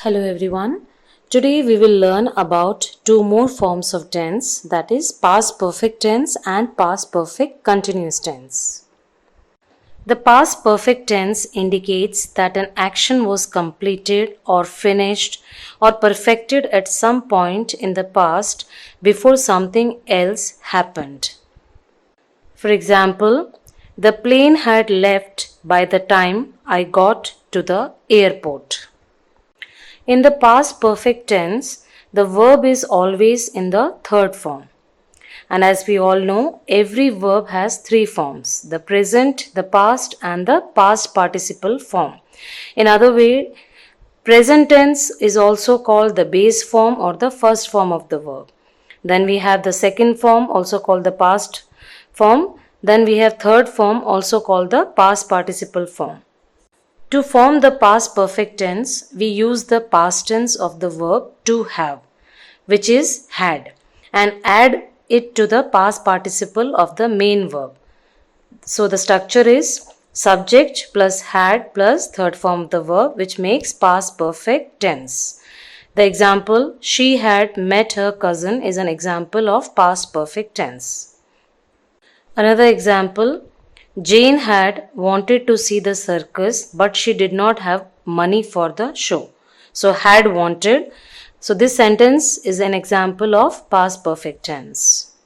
Hello everyone. Today we will learn about two more forms of tense, that is past perfect tense and past perfect continuous tense. The past perfect tense indicates that an action was completed or finished or perfected at some point in the past before something else happened. For example, the plane had left by the time I got to the airport. In the past perfect tense, the verb is always in the third form. And as we all know, every verb has three forms: the present, the past, and the past participle form. In other way, present tense is also called the base form or the first form of the verb. Then we have the second form, also called the past form. Then we have third form, also called the past participle form. To form the past perfect tense, we use the past tense of the verb to have, which is had, and add it to the past participle of the main verb. So the structure is subject plus had plus third form of the verb, which makes past perfect tense. The example, she had met her cousin, is an example of past perfect tense. Another example, Jane had wanted to see the circus, but she did not have money for the show. So, had wanted. So, this sentence is an example of past perfect tense.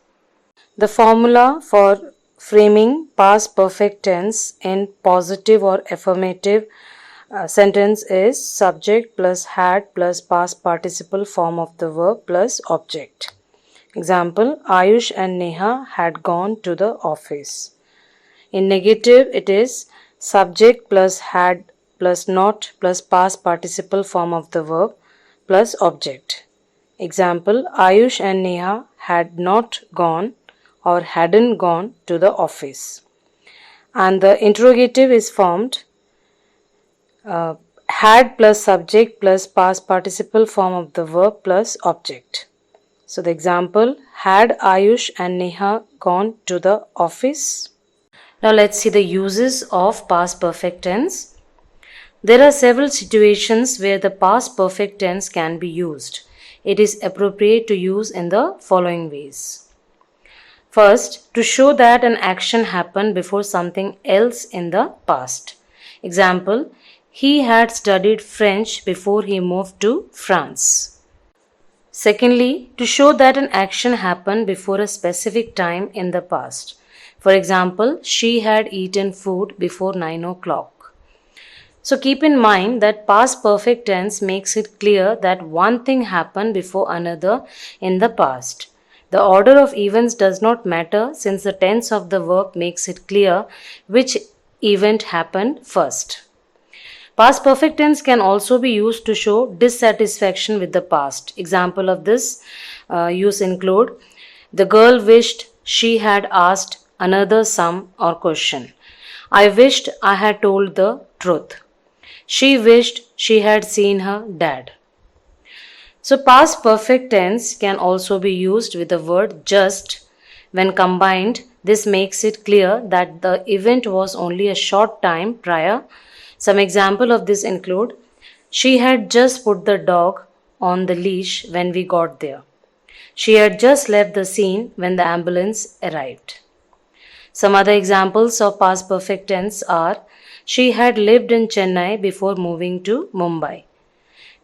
The formula for framing past perfect tense in positive or affirmative sentence is subject plus had plus past participle form of the verb plus object. Example, Ayush and Neha had gone to the office. In negative, it is subject plus had plus not plus past participle form of the verb plus object. Example, Ayush and Neha had not gone or hadn't gone to the office. And the interrogative is formed had plus subject plus past participle form of the verb plus object. So the example, had Ayush and Neha gone to the office? Now let's see the uses of past perfect tense. There are several situations where the past perfect tense can be used. It is appropriate to use in the following ways. First, to show that an action happened before something else in the past. Example, he had studied French before he moved to France. Secondly, to show that an action happened before a specific time in the past. For example, she had eaten food before 9 o'clock. So keep in mind that past perfect tense makes it clear that one thing happened before another in the past. The order of events does not matter since the tense of the verb makes it clear which event happened first. Past perfect tense can also be used to show dissatisfaction with the past. Example of this use include, the girl wished she had asked another sum or question. I wished I had told the truth. She wished she had seen her dad. So past perfect tense can also be used with the word just. When combined, this makes it clear that the event was only a short time prior. Some example of this include, she had just put the dog on the leash when we got there. She had just left the scene when the ambulance arrived. Some other examples of past perfect tense are, she had lived in Chennai before moving to Mumbai.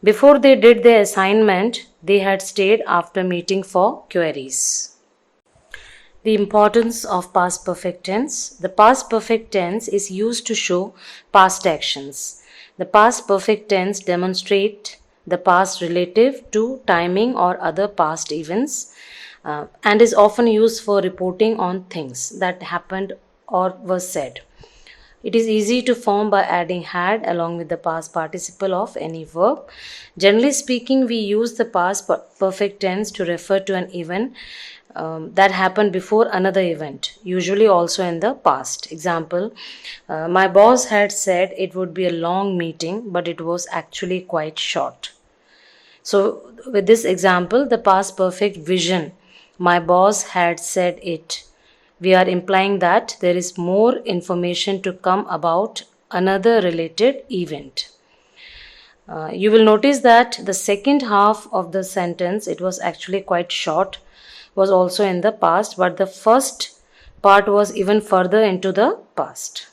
Before they did their assignment, they had stayed after meeting for queries. The importance of past perfect tense. The past perfect tense is used to show past actions. The past perfect tense demonstrates the past relative to timing or other past events and is often used for reporting on things that happened or were said. It is easy to form by adding had along with the past participle of any verb. Generally speaking, we use the past perfect tense to refer to an event that happened before another event, usually also in the past. Example, my boss had said it would be a long meeting, but it was actually quite short. So, with this example, the past perfect vision, my boss had said it. We are implying that there is more information to come about another related event. You will notice that the second half of the sentence, it was actually quite short, was also in the past, but the first part was even further into the past.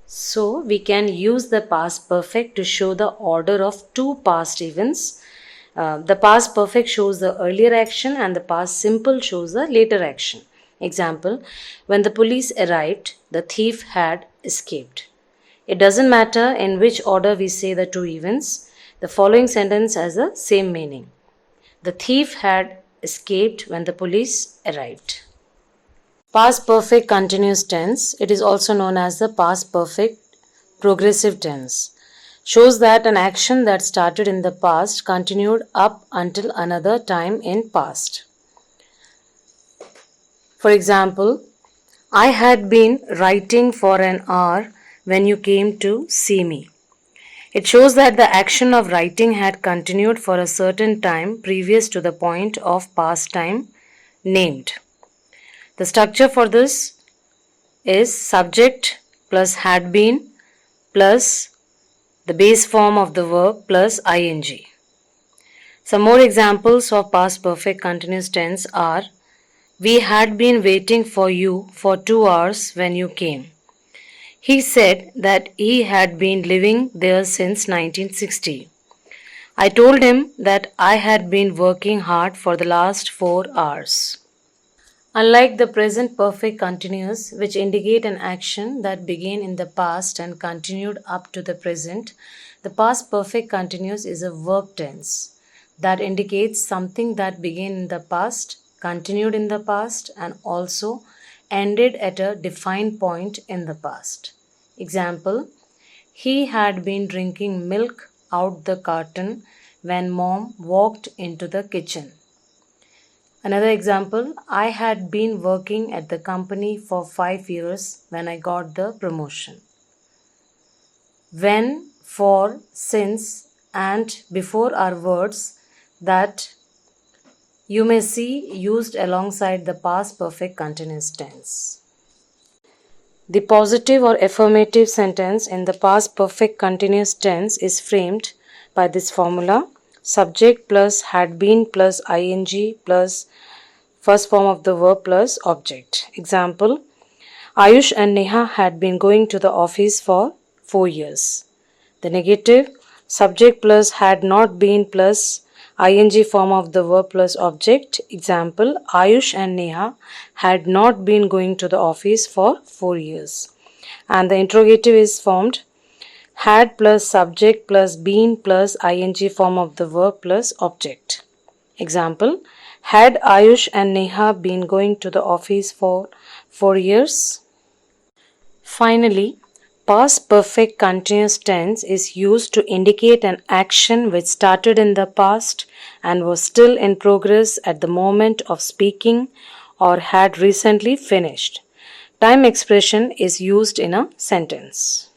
So we can use the past perfect to show the order of two past events. The past perfect shows the earlier action and the past simple shows the later action. Example, when the police arrived, the thief had escaped. It doesn't matter in which order we say the two events, the following sentence has the same meaning. The thief had escaped when the police arrived. Past perfect continuous tense, it is also known as the past perfect progressive tense, shows that an action that started in the past continued up until another time in past. For example, I had been writing for an hour when you came to see me. It shows that the action of writing had continued for a certain time previous to the point of past time named. The structure for this is subject plus had been plus the base form of the verb plus ing. Some more examples of past perfect continuous tense are: we had been waiting for you for 2 hours when you came. He said that he had been living there since 1960. I told him that I had been working hard for the last 4 hours. Unlike the present perfect continuous, which indicate an action that began in the past and continued up to the present, the past perfect continuous is a verb tense that indicates something that began in the past, continued in the past, and also ended at a defined point in the past. Example, he had been drinking milk out the carton when mom walked into the kitchen. Another example, I had been working at the company for 5 years when I got the promotion. When, for, since, and before are words that you may see used alongside the past perfect continuous tense. The positive or affirmative sentence in the past perfect continuous tense is framed by this formula: subject plus had been plus ing plus first form of the verb plus object. Example, Ayush and Neha had been going to the office for 4 years. The negative, subject plus had not been plus ing form of the verb plus object. Example, Ayush and Neha had not been going to the office for 4 years. And the interrogative is formed had plus subject plus been plus ing form of the verb plus object. Example, had Ayush and Neha been going to the office for 4 years? Finally, past perfect continuous tense is used to indicate an action which started in the past and was still in progress at the moment of speaking or had recently finished. Time expression is used in a sentence.